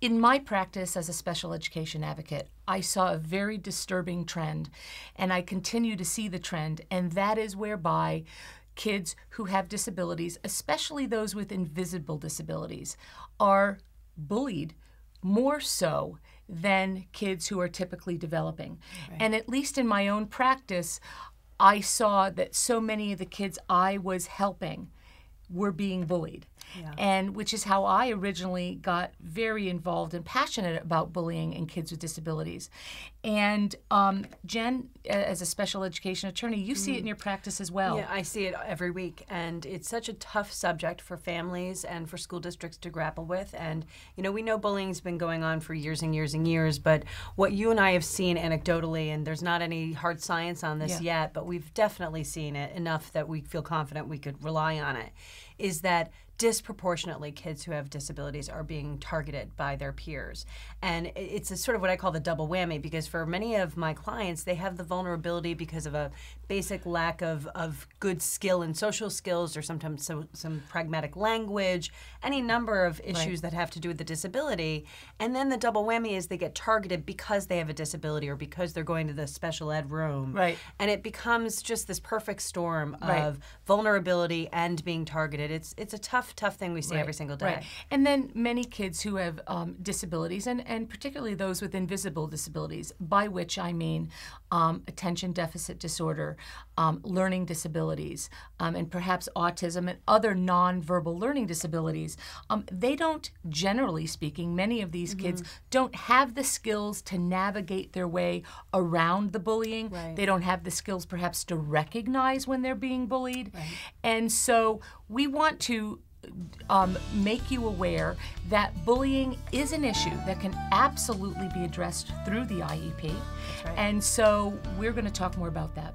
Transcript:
In my practice as a special education advocate, I saw a very disturbing trend, and I continue to see the trend, and that is whereby kids who have disabilities, especially those with invisible disabilities, are bullied more so than kids who are typically developing. Right. And at least in my own practice, I saw that so many of the kids I was helping were being bullied. Yeah. And which is how I originally got very involved and passionate about bullying in kids with disabilities. And Jen, as a special education attorney, you see it in your practice as well. Yeah, I see it every week, and it's such a tough subject for families and for school districts to grapple with. And you know, we know bullying's been going on for years and years and years, but what you and I have seen anecdotally, and there's not any hard science on this yet, but we've definitely seen it enough that we feel confident we could rely on it, is that disproportionately kids who have disabilities are being targeted by their peers. And it's a sort of what I call the double whammy, because for many of my clients, they have the vulnerability because of a basic lack of good skill and social skills, or sometimes some pragmatic language, any number of issues that have to do with the disability. And then the double whammy is they get targeted because they have a disability or because they're going to the special ed room. Right. And it becomes just this perfect storm of vulnerability and being targeted. It's a tough thing we see every single day. Right. And then many kids who have disabilities, and particularly those with invisible disabilities, by which I mean attention deficit disorder, learning disabilities, and perhaps autism and other nonverbal learning disabilities, they don't, generally speaking, many of these kids don't have the skills to navigate their way around the bullying. Right. They don't have the skills perhaps to recognize when they're being bullied. Right. And so we want to make you aware that bullying is an issue that can absolutely be addressed through the IEP. That's right. And so we're going to talk more about that.